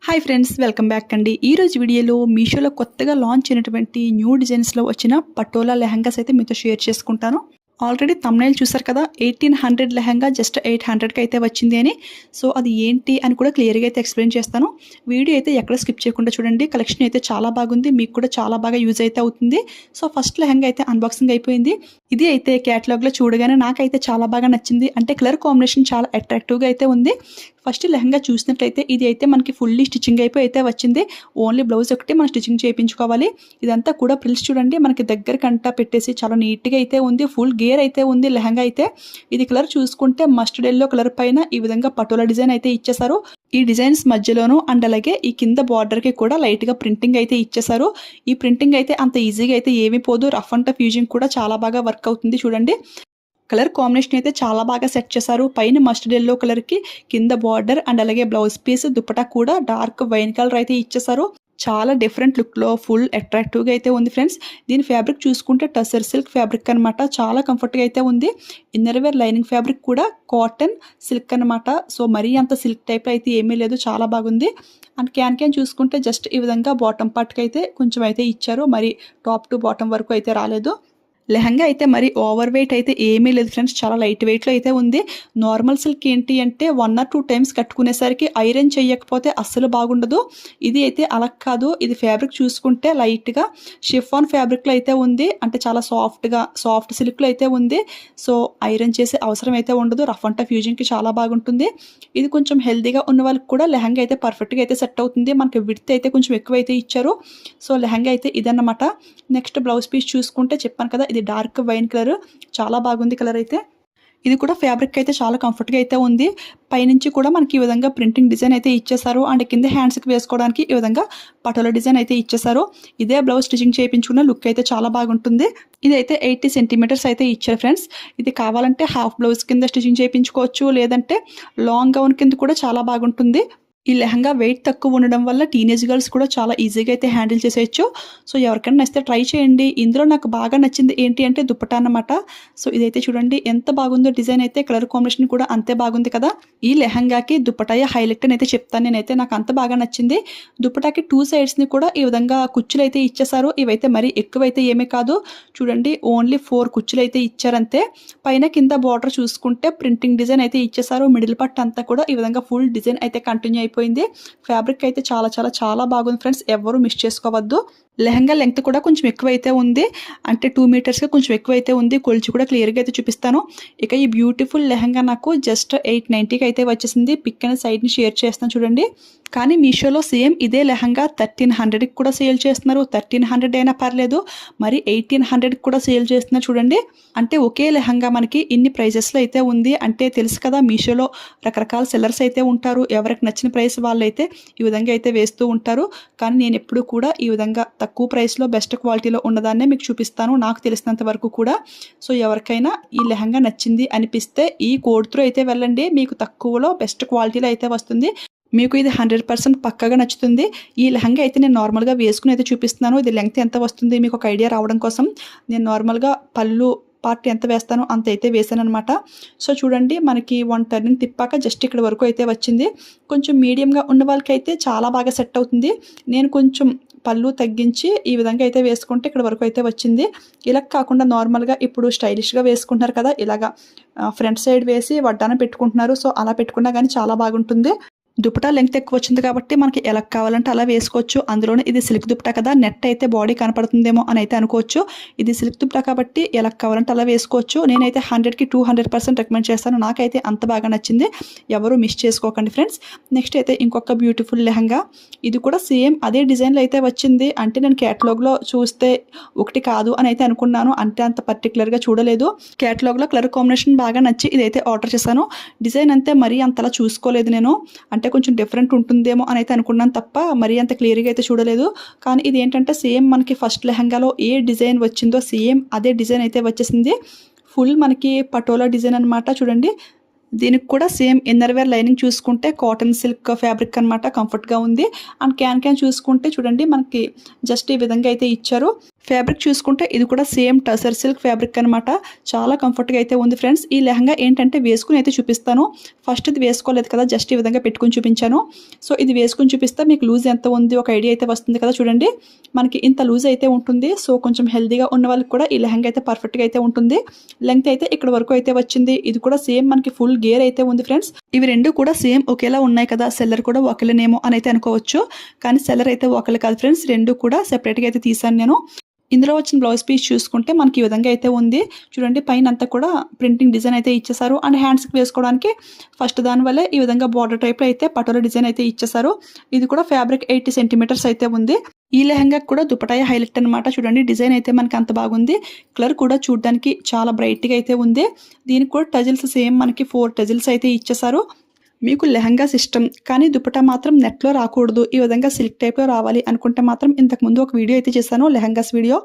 Hi friends, welcome back అండి. ఈ రోజు వీడియోలో మీషోలో కొత్తగా లాంచ్ అయినటువంటి న్యూ డిజైన్స్లో వచ్చిన పటోలా లెహంగాస్ అయితే మీతో షేర్ చేసుకుంటాను. ఆల్రెడీ థంబ్నెయిల్ చూసారు కదా, 1800 లెహంగా జస్ట్ 800కి అయితే వచ్చింది అని. సో అది ఏంటి అని కూడా క్లియర్గా అయితే ఎక్స్ప్లెయిన్ చేస్తాను. వీడియో అయితే ఎక్కడ స్కిప్ చేయకుండా చూడండి. కలెక్షన్ అయితే చాలా బాగుంది, మీకు కూడా చాలా బాగా యూజ్ అయితే అవుతుంది. సో ఫస్ట్ లెహంగా అయితే అన్బాక్సింగ్ అయిపోయింది. ఇది అయితే క్యాటలాగ్లో చూడగానే నాకైతే చాలా బాగా నచ్చింది. అంటే కలర్ కాంబినేషన్ చాలా అట్రాక్టివ్గా అయితే ఉంది. ఫస్ట్ లెహంగా చూసినట్లయితే ఇది అయితే మనకి ఫుల్లీ స్టిచ్చింగ్ అయిపోయి అయితే వచ్చింది. ఓన్లీ బ్లౌజ్ ఒకటి మనం స్టిచ్చింగ్ చేయించుకోవాలి. ఇదంతా కూడా ప్రిల్స్ చూడండి, మనకి దగ్గర కంటా పెట్టేసి చాలా నీట్గా అయితే ఉంది. ఫుల్ గేర్ అయితే ఉంది లెహంగా అయితే. ఇది కలర్ చూసుకుంటే మస్టర్డ్ ఎల్లో కలర్ పైన ఈ విధంగా పటోలా డిజైన్ అయితే ఇచ్చేసారు. ఈ డిజైన్స్ మధ్యలోనూ అండ్ అలాగే ఈ కింద బార్డర్కి కూడా లైట్గా ప్రింటింగ్ అయితే ఇచ్చేసారు. ఈ ప్రింటింగ్ అయితే అంత ఈజీగా అయితే ఏమీ పోదు. రఫ్ అండ్ టఫ్ యూజింగ్ కూడా చాలా బాగా వర్క్ అవుతుంది. చూడండి, కలర్ కాంబినేషన్ అయితే చాలా బాగా సెట్ చేశారు. పైన మస్టర్డ్ ఎల్లో కలర్కి కింద బార్డర్ అండ్ అలాగే బ్లౌజ్ పీస్ దుపట్టా కూడా డార్క్ వైన్ కలర్ అయితే ఇచ్చేసారు. చాలా డిఫరెంట్ లుక్లో ఫుల్ అట్రాక్టివ్గా అయితే ఉంది ఫ్రెండ్స్. దీని ఫ్యాబ్రిక్ చూసుకుంటే టసర్ సిల్క్ ఫ్యాబ్రిక్ అనమాట. చాలా కంఫర్ట్గా అయితే ఉంది. ఇన్నర్ వేర్ లైనింగ్ ఫ్యాబ్రిక్ కూడా కాటన్ సిల్క్ అనమాట. సో మరీ అంత సిల్క్ టైప్ అయితే ఏమీ లేదు, చాలా బాగుంది. అండ్ క్యాన్ చూసుకుంటే జస్ట్ ఈ విధంగా బాటమ్ పార్ట్కి అయితే కొంచెం అయితే ఇచ్చారు. మరి టాప్ టు బాటమ్ వరకు అయితే రాలేదు. లెహంగా అయితే మరి ఓవర్ వెయిట్ అయితే ఏమీ లేదు ఫ్రెండ్స్, చాలా లైట్ వెయిట్లో అయితే ఉంది. నార్మల్ సిల్క్ ఏంటి అంటే 1 or 2 టైమ్స్ కట్టుకునేసరికి ఐరన్ చేయకపోతే అస్సలు బాగుండదు. ఇది అయితే అలా కాదు. ఇది ఫ్యాబ్రిక్ చూసుకుంటే లైట్గా షిఫాన్ ఫ్యాబ్రిక్లో అయితే ఉంది. అంటే చాలా సాఫ్ట్ సిల్క్లో అయితే ఉంది. సో ఐరన్ చేసే అవసరం అయితే ఉండదు. రఫ్ అండ్ టఫ్ యూజింగ్కి చాలా బాగుంటుంది. ఇది కొంచెం హెల్దీగా ఉన్న వాళ్ళకి కూడా లెహంగా అయితే పర్ఫెక్ట్గా అయితే సెట్ అవుతుంది. మనకి విడ్త్ అయితే కొంచెం ఎక్కువ అయితే ఇచ్చారు. సో లెహంగా అయితే ఇదన్నమాట. నెక్స్ట్ బ్లౌజ్ పీస్ చూసుకుంటే చెప్పాను కదా, ఇది డార్క్ వైన్ కలర్, చాలా బాగుంది కలర్ అయితే. ఇది కూడా ఫ్యాబ్రిక్ అయితే చాలా కంఫర్ట్గా అయితే ఉంది. పైనుంచి కూడా మనకి ఈ విధంగా ప్రింటింగ్ డిజైన్ అయితే ఇచ్చేసారు. అండ్ కింద హ్యాండ్స్కి వేసుకోవడానికి ఈ విధంగా పటోలా డిజైన్ అయితే ఇచ్చేసారు. ఇదే బ్లౌజ్ స్టిచ్చింగ్ చేయించుకున్న లుక్ అయితే చాలా బాగుంటుంది. ఇదైతే 80 సెంటీమీటర్స్ అయితే ఇచ్చారు ఫ్రెండ్స్. ఇది కావాలంటే హాఫ్ బ్లౌజ్ కింద స్టిచ్చింగ్ చేయించుకోవచ్చు, లేదంటే లాంగ్ గౌన్ కింద కూడా చాలా బాగుంటుంది. ఈ లెహంగా వెయిట్ తక్కువ ఉండడం వల్ల టీనేజ్ గర్ల్స్ కూడా చాలా ఈజీగా అయితే హ్యాండిల్ చేసేయచ్చు. సో ఎవరికైనా నచ్చితే ట్రై చేయండి. ఇందులో నాకు బాగా నచ్చింది ఏంటి అంటే దుపట్టా అన్నమాట. సో ఇదైతే చూడండి ఎంత బాగుందో డిజైన్ అయితే. కలర్ కాంబినేషన్ కూడా అంతే బాగుంది కదా. ఈ లెహంగాకి దుపట్టాయ హైలైట్ అని అయితే చెప్తాను నేనైతే. నాకు అంత బాగా నచ్చింది. దుపట్టాకి 2 sides కూడా ఈ విధంగా కుచ్చులు అయితే ఇచ్చేసారు. ఇవైతే మరీ ఎక్కువైతే ఏమీ కాదు. చూడండి, ఓన్లీ 4 కుచ్చులు అయితే ఇచ్చారంతే. పైన కింద బార్డర్ చూసుకుంటే ప్రింటింగ్ డిజైన్ అయితే ఇచ్చేసారు. మిడిల్ పార్ట్ అంతా కూడా ఈ విధంగా ఫుల్ డిజైన్ అయితే కంటిన్యూ అయిపోయింది. ఫ్యాబ్రిక్ అయితే చాలా చాలా చాలా బాగుంది ఫ్రెండ్స్, ఎవరు మిస్ చేసుకోవద్దు. లెహంగా లెంగ్త్ కూడా కొంచెం ఎక్కువైతే ఉంది. అంటే 2 మీటర్స్కి కొంచెం ఎక్కువైతే ఉంది. కొలిచి కూడా క్లియర్గా అయితే చూపిస్తాను. ఇక ఈ బ్యూటిఫుల్ లెహంగా నాకు జస్ట్ 890కి అయితే వచ్చేసింది. పిక్ అనే సైడ్ని షేర్ చేస్తాను చూడండి. కానీ మీషోలో సేమ్ ఇదే లెహంగా 1300కి కూడా సేల్ చేస్తున్నారు. 1300 అయినా పర్లేదు, మరి 1800కి కూడా సేల్ చేస్తున్నారు చూడండి. అంటే ఒకే లెహంగా మనకి ఇన్ని ప్రైజెస్లో అయితే ఉంది. అంటే తెలుసు కదా, మీషోలో రకరకాల సెల్లర్స్ అయితే ఉంటారు. ఎవరికి నచ్చిన ప్రైస్ వాళ్ళైతే ఈ విధంగా అయితే వేస్తూ ఉంటారు. కానీ నేను ఎప్పుడు కూడా ఈ విధంగా తక్కువ ప్రైస్లో బెస్ట్ క్వాలిటీలో ఉన్నదాన్నే మీకు చూపిస్తాను, నాకు తెలిసినంత వరకు కూడా. సో ఎవరికైనా ఈ లెహంగా నచ్చింది అనిపిస్తే ఈ కోడ్ త్రూ అయితే వెళ్ళండి. మీకు తక్కువలో బెస్ట్ క్వాలిటీలో అయితే వస్తుంది. మీకు ఇది 100% పక్కగా నచ్చుతుంది. ఈ లెహంగా అయితే నేను నార్మల్గా వేసుకుని అయితే చూపిస్తున్నాను. ఇది లెంగ్త్ ఎంత వస్తుంది మీకు ఒక ఐడియా రావడం కోసం. నేను నార్మల్గా పళ్ళు పార్ట్ ఎంత వేస్తానో అంత అయితే వేసాను అనమాట. సో చూడండి, మనకి 1 టర్నింగ్ తిప్పాక జస్ట్ ఇక్కడ వరకు అయితే వచ్చింది. కొంచెం మీడియంగా ఉన్న వాళ్ళకి అయితే చాలా బాగా సెట్ అవుతుంది. నేను కొంచెం పళ్ళు తగ్గించి ఈ విధంగా అయితే వేసుకుంటే ఇక్కడ వరకు అయితే వచ్చింది. ఇలా కాకుండా నార్మల్గా ఇప్పుడు స్టైలిష్గా వేసుకుంటున్నారు కదా, ఇలాగా ఫ్రంట్ సైడ్ వేసి వడ్డాన పెట్టుకుంటున్నారు. సో అలా పెట్టుకున్నా కానీ చాలా బాగుంటుంది. దుపట్టా లెంగ్త్ ఎక్కువ వచ్చింది కాబట్టి మనకి ఎలా కావాలంటే అలా వేసుకోవచ్చు. అందులోనే ఇది సిల్క్ దుపట్టా కదా, నెట్ అయితే బాడీ కనపడుతుందేమో అని అయితే అనుకోవచ్చు. ఇది సిల్క్ దుపట్టా కాబట్టి ఎలా కావాలంటే అలా వేసుకోవచ్చు. నేనైతే 100కి 200% రికమెండ్ చేస్తాను. నాకైతే అంత బాగా నచ్చింది. ఎవరు మిస్ చేసుకోకండి ఫ్రెండ్స్. నెక్స్ట్ అయితే ఇంకొక బ్యూటిఫుల్ లెహంగా. ఇది కూడా సేమ్ అదే డిజైన్లో అయితే వచ్చింది. అంటే నేను క్యాటలాగ్లో చూస్తే ఒకటి కాదు అని అయితే అనుకున్నాను. అంటే అంత పర్టికులర్గా చూడలేదు. క్యాటలాగ్లో కలర్ కాంబినేషన్ బాగా నచ్చి ఇదైతే ఆర్డర్ చేశాను. డిజైన్ అంతే మరీ అంతలా చూసుకోలేదు నేను. అంటే కొంచెం డిఫరెంట్ ఉంటుందేమో అని అయితే అనుకున్నాను తప్ప మరీ అంత క్లియర్గా అయితే చూడలేదు. కానీ ఇది ఏంటంటే సేమ్ మనకి ఫస్ట్ లెహంగాలో ఏ డిజైన్ వచ్చిందో సేమ్ అదే డిజైన్ అయితే వచ్చేసింది. ఫుల్ మనకి పటోలా డిజైన్ అనమాట. చూడండి, దీనికి కూడా సేమ్ ఇన్నర్ వేర్ లైనింగ్ చూసుకుంటే కాటన్ సిల్క్ ఫ్యాబ్రిక్ అనమాట, కంఫర్ట్గా ఉంది. అండ్ క్యాన్ చూసుకుంటే చూడండి, మనకి జస్ట్ ఈ విధంగా అయితే ఇచ్చారు. ఫ్యాబ్రిక్ చూసుకుంటే ఇది కూడా సేమ్ టసర్ సిల్క్ ఫ్యాబ్రిక్ అనమాట. చాలా కంఫర్ట్గా అయితే ఉంది ఫ్రెండ్స్. ఈ లెహంగా ఏంటంటే వేసుకుని అయితే చూపిస్తాను. ఫస్ట్ ఇది వేసుకోలేదు కదా, జస్ట్ ఈ విధంగా పెట్టుకుని చూపించాను. సో ఇది వేసుకుని చూపిస్తే మీకు లూజ్ ఎంత ఉంది ఒక ఐడియా అయితే వస్తుంది కదా. చూడండి మనకి ఇంత లూజ్ అయితే ఉంటుంది. సో కొంచెం హెల్దీగా ఉన్న వాళ్ళకి కూడా ఈ లెహంగా అయితే పర్ఫెక్ట్గా అయితే ఉంటుంది. లెంగ్త్ అయితే ఇక్కడ వరకు అయితే వచ్చింది. ఇది కూడా సేమ్ మనకి ఫుల్ గేర్ అయితే ఉంది ఫ్రెండ్స్. ఇవి రెండు కూడా సేమ్ ఒకేలా ఉన్నాయి కదా, సెల్లర్ కూడా ఒకళ్ళనేమో అని అయితే అనుకోవచ్చు. కానీ సెల్లర్ అయితే ఒకళ్ళు కాదు ఫ్రెండ్స్, రెండు కూడా సెపరేట్గా అయితే తీసాను నేను. ఇందులో వచ్చిన బ్లౌజ్ పీస్ చూసుకుంటే మనకి ఈ విధంగా అయితే ఉంది. చూడండి పైన అంతా కూడా ప్రింటింగ్ డిజైన్ అయితే ఇచ్చేసారు. అండ్ హ్యాండ్స్కి వేసుకోవడానికి ఫస్ట్ దాని వల్లే ఈ విధంగా బార్డర్ టైప్లో అయితే పటోలా డిజైన్ అయితే ఇచ్చేసారు. ఇది కూడా ఫ్యాబ్రిక్ 80 సెంటీమీటర్స్ అయితే ఉంది. ఈ లెహంగా కూడా దుపటాయ హైలైట్ అనమాట. చూడండి డిజైన్ అయితే మనకి అంత బాగుంది. కలర్ కూడా చూడడానికి చాలా బ్రైట్గా అయితే ఉంది. దీనికి కూడా టజిల్స్ సేమ్ మనకి 4 టజిల్స్ అయితే ఇచ్చేసారు. మీకు లెహంగాస్ ఇష్టం కానీ దుపట్టా మాత్రం నెట్లో రాకూడదు, ఈ విధంగా సిల్క్ టైప్లో రావాలి అనుకుంటే మాత్రం ఇంతకుముందు ఒక వీడియో అయితే చేశాను, లెహంగాస్ వీడియో.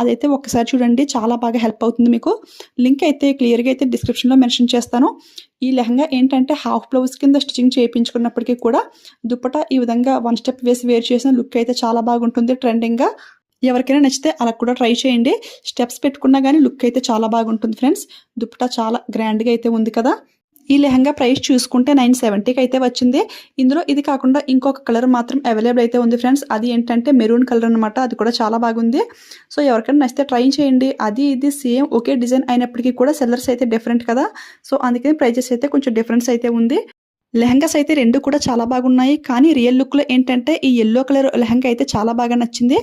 అదైతే ఒక్కసారి చూడండి, చాలా బాగా హెల్ప్ అవుతుంది మీకు. లింక్ అయితే క్లియర్గా అయితే డిస్క్రిప్షన్లో మెన్షన్ చేస్తాను. ఈ లెహంగా ఏంటంటే హాఫ్ బ్లౌజ్ కింద స్టిచ్చింగ్ చేయించుకున్నప్పటికీ కూడా దుపట్టా ఈ విధంగా 1 స్టెప్ వేసి వేర్ చేసిన లుక్ అయితే చాలా బాగుంటుంది ట్రెండింగ్గా. ఎవరికైనా నచ్చితే అలా కూడా ట్రై చేయండి. స్టెప్స్ పెట్టుకున్నా కానీ లుక్ అయితే చాలా బాగుంటుంది ఫ్రెండ్స్. దుపట్టా చాలా గ్రాండ్గా అయితే ఉంది కదా. ఈ లెహంగా ప్రైస్ చూసుకుంటే 970కి అయితే వచ్చింది. ఇందులో ఇది కాకుండా ఇంకొక కలర్ మాత్రం అవైలబుల్ అయితే ఉంది ఫ్రెండ్స్. అది ఏంటంటే మెరూన్ కలర్ అనమాట. అది కూడా చాలా బాగుంది. సో ఎవరికైనా నచ్చితే ట్రై చేయండి. అది ఇది సేమ్ ఒకే డిజైన్ అయినప్పటికీ కూడా సెల్లర్స్ అయితే డిఫరెంట్ కదా. సో అందుకని ప్రైజెస్ అయితే కొంచెం డిఫరెన్స్ అయితే ఉంది. లెహంగాస్ అయితే రెండు కూడా చాలా బాగున్నాయి. కానీ రియల్ లుక్లో ఏంటంటే ఈ ఎల్లో కలర్ లెహంగా అయితే చాలా బాగా నచ్చింది.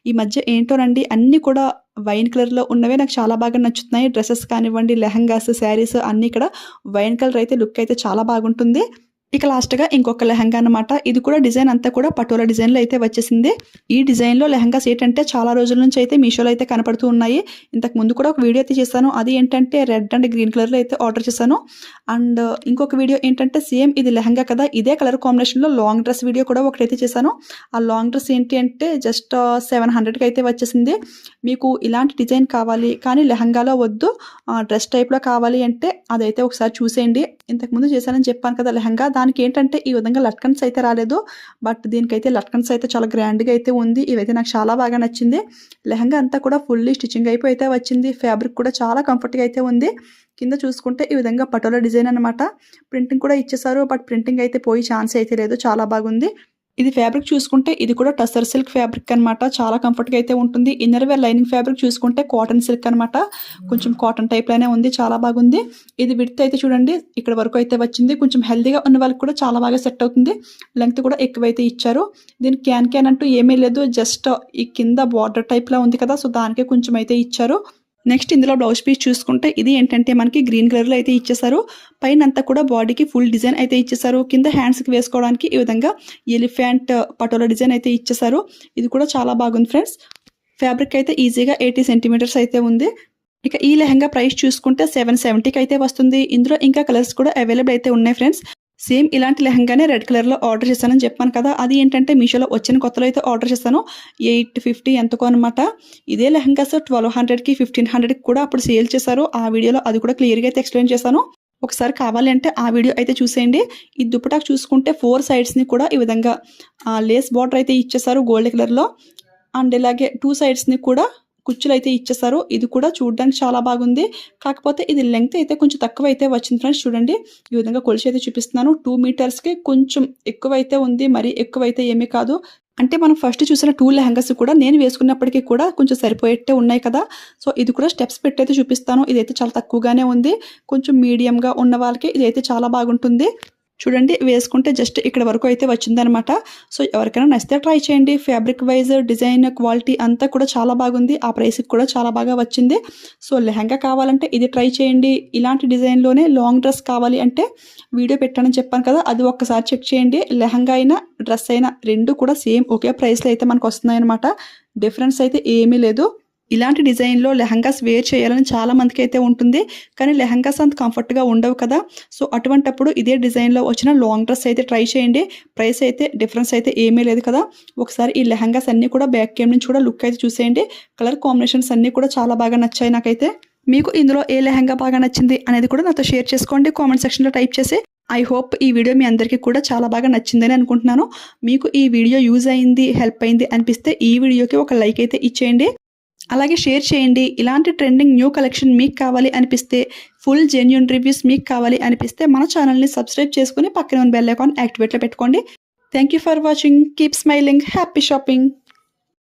ఈ మధ్య ఏంటోనండి అన్నీ కూడా వైన్ కలర్లో ఉన్నవే నాకు చాలా బాగా నచ్చుతున్నాయి. డ్రెస్సెస్ కానివ్వండి, లెహంగాస్, శారీస్ అన్నీ కూడా వైన్ కలర్ అయితే లుక్ అయితే చాలా బాగుంటుంది. ఇక లాస్ట్గా ఇంకొక లెహంగా అనమాట. ఇది కూడా డిజైన్ అంతా కూడా పటోలా డిజైన్లో అయితే వచ్చేసింది. ఈ డిజైన్లో లెహంగాస్ ఏంటంటే చాలా రోజుల నుంచి అయితే మీషోలో అయితే కనపడుతూ ఉన్నాయి. ఇంతకు ముందు కూడా ఒక వీడియో అయితే చేశాను. అది ఏంటంటే రెడ్ అండ్ గ్రీన్ కలర్లో అయితే ఆర్డర్ చేశాను. అండ్ ఇంకొక వీడియో ఏంటంటే సేమ్ ఇది లెహంగా కదా, ఇదే కలర్ కాంబినేషన్లో లాంగ్ డ్రెస్ వీడియో కూడా ఒకటైతే చేశాను. ఆ లాంగ్ డ్రెస్ ఏంటి అంటే జస్ట్ 700కి అయితే వచ్చేసింది. మీకు ఇలాంటి డిజైన్ కావాలి కానీ లెహంగాలో వద్దు, డ్రెస్ టైప్లో కావాలి అంటే అదైతే ఒకసారి చూసేయండి. ఇంతకుముందు చేశానని చెప్పాను కదా లెహంగా, దానికి ఏంటంటే ఈ విధంగా లట్కన్స్ అయితే రాలేదు. బట్ దీనికైతే లట్కన్స్ అయితే చాలా గ్రాండ్గా అయితే ఉంది. ఇవైతే నాకు చాలా బాగా నచ్చింది. లెహంగా అంతా కూడా ఫుల్లీ స్టిచ్చింగ్ అయిపోయి అయితే వచ్చింది. ఫ్యాబ్రిక్ కూడా చాలా కంఫర్ట్గా అయితే ఉంది. కింద చూసుకుంటే ఈ విధంగా పటోలా డిజైన్ అనమాట. ప్రింటింగ్ కూడా ఇచ్చేసారు. బట్ ప్రింటింగ్ అయితే పోయి ఛాన్స్ అయితే లేదు. చాలా బాగుంది. ఇది ఫ్యాబ్రిక్ చూసుకుంటే ఇది కూడా టసర్ సిల్క్ ఫ్యాబ్రిక్ అనమాట. చాలా కంఫర్ట్గా అయితే ఉంటుంది. ఇన్నర్ వేర్ లైనింగ్ ఫ్యాబ్రిక్ చూసుకుంటే కాటన్ సిల్క్ అనమాట. కొంచెం కాటన్ టైప్లోనే ఉంది. చాలా బాగుంది. ఇది విడ్త్ అయితే చూడండి ఇక్కడ వరకు అయితే వచ్చింది. కొంచెం హెల్దీగా ఉన్న వాళ్ళకి కూడా చాలా బాగా సెట్ అవుతుంది. లెంగ్త్ కూడా ఎక్కువైతే ఇచ్చారు. దీనికి క్యాన్ అంటూ ఏమీ లేదు. జస్ట్ ఈ కింద బార్డర్ టైప్లో ఉంది కదా, సో దానికే కొంచెం అయితే ఇచ్చారు. నెక్స్ట్ ఇందులో బ్లౌజ్ పీస్ చూసుకుంటే ఇది ఏంటంటే మనకి గ్రీన్ కలర్లో అయితే ఇచ్చేసారు. పైన అంతా కూడా బాడీకి ఫుల్ డిజైన్ అయితే ఇచ్చేసారు. కింద హ్యాండ్స్కి వేసుకోవడానికి ఈ విధంగా ఎలిఫెంట్ పటోలా డిజైన్ అయితే ఇచ్చేసారు. ఇది కూడా చాలా బాగుంది ఫ్రెండ్స్. ఫ్యాబ్రిక్ అయితే ఈజీగా 80 సెంటీమీటర్స్ అయితే ఉంది. ఇక ఈ లెహంగా ప్రైస్ చూసుకుంటే 770కి అయితే వస్తుంది. ఇందులో ఇంకా కలర్స్ కూడా అవైలబుల్ అయితే ఉన్నాయి ఫ్రెండ్స్. సేమ్ ఇలాంటి లెహంగానే రెడ్ కలర్లో ఆర్డర్ చేశానని చెప్పాను కదా, అది ఏంటంటే మీషోలో వచ్చిన కొత్తలో అయితే ఆర్డర్ చేశాను. 850 ఎంతకో అనమాట. ఇదే లెహంగాస్ 1200కి 1500కి కూడా అప్పుడు సేల్ చేశారు. ఆ వీడియోలో అది కూడా క్లియర్గా అయితే ఎక్స్ప్లెయిన్ చేశాను. ఒకసారి కావాలి అంటే ఆ వీడియో అయితే చూసేయండి. ఈ దుపటాకు చూసుకుంటే 4 సైడ్స్ని కూడా ఈ విధంగా లేస్ బార్డర్ అయితే ఇచ్చేసారు గోల్డ్ కలర్లో. అండ్ ఇలాగే 2 సైడ్స్ని కూడా కుచ్చులు అయితే ఇచ్చేసారు. ఇది కూడా చూడడానికి చాలా బాగుంది. కాకపోతే ఇది లెంగ్త్ అయితే కొంచెం తక్కువ అయితే వచ్చింది ఫ్రెండ్స్. చూడండి ఈ విధంగా కొలిచి అయితే చూపిస్తున్నాను. 2 మీటర్స్కి కొంచెం ఎక్కువైతే ఉంది. మరి ఎక్కువైతే ఏమీ కాదు. అంటే మనం ఫస్ట్ చూసిన 2 లెహంగాస్ కూడా నేను వేసుకున్నప్పటికీ కూడా కొంచెం సరిపోయేట్టే ఉన్నాయి కదా. సో ఇది కూడా స్టెప్స్ పెట్టి అయితే చూపిస్తాను. ఇదైతే చాలా తక్కువగానే ఉంది. కొంచెం మీడియంగా ఉన్న వాళ్ళకి ఇదైతే చాలా బాగుంటుంది. చూడండి వేసుకుంటే జస్ట్ ఇక్కడ వరకు అయితే వచ్చిందనమాట. సో ఎవరికైనా నచ్చితే ట్రై చేయండి. ఫ్యాబ్రిక్ వైజ్, డిజైన్, క్వాలిటీ అంతా కూడా చాలా బాగుంది. ఆ ప్రైస్కి కూడా చాలా బాగా వచ్చింది. సో లెహంగా కావాలంటే ఇది ట్రై చేయండి. ఇలాంటి డిజైన్లోనే లాంగ్ డ్రెస్ కావాలి అంటే వీడియో పెట్టానని చెప్పాను కదా, అది ఒక్కసారి చెక్ చేయండి. లెహంగా అయినా డ్రెస్ అయినా రెండు కూడా సేమ్ ఒకే ప్రైస్లో అయితే మనకు వస్తున్నాయి అనమాట. డిఫరెన్స్ అయితే ఏమీ లేదు. ఇలాంటి డిజైన్లో లెహంగాస్ వేర్ చేయాలని చాలా మందికి అయితే ఉంటుంది. కానీ లెహంగాస్ అంత కంఫర్ట్గా ఉండవు కదా. సో అటువంటప్పుడు ఇదే డిజైన్లో వచ్చిన లాంగ్ డ్రెస్ అయితే ట్రై చేయండి. ప్రైస్ అయితే డిఫరెన్స్ అయితే ఏమీ లేదు కదా. ఒకసారి ఈ లెహంగాస్ అన్నీ కూడా బ్యాక్ క్యామ్ నుంచి కూడా లుక్ అయితే చూసేయండి. కలర్ కాంబినేషన్స్ అన్నీ కూడా చాలా బాగా నచ్చాయి నాకైతే. మీకు ఇందులో ఏ లెహంగా బాగా నచ్చింది అనేది కూడా నాతో షేర్ చేసుకోండి కామెంట్ సెక్షన్లో టైప్ చేసి. ఐ హోప్ ఈ వీడియో మీ అందరికీ కూడా చాలా బాగా నచ్చిందని అనుకుంటున్నాను. మీకు ఈ వీడియో యూజ్ అయింది, హెల్ప్ అయింది అనిపిస్తే ఈ వీడియోకి ఒక లైక్ అయితే ఇచ్చేయండి. అలాగే షేర్ చేయండి. ఇలాంటి ట్రెండింగ్ న్యూ కలెక్షన్ మీకు కావాలి అనిపిస్తే, ఫుల్ జెన్యూన్ రివ్యూస్ మీకు కావాలి అనిపిస్తే మన ఛానల్ని సబ్స్క్రైబ్ చేసుకుని పక్కన ఉన్న బెల్ ఐకాన్ యాక్టివేట్లో పెట్టుకోండి. Thank you for watching. Keep smiling. Happy shopping.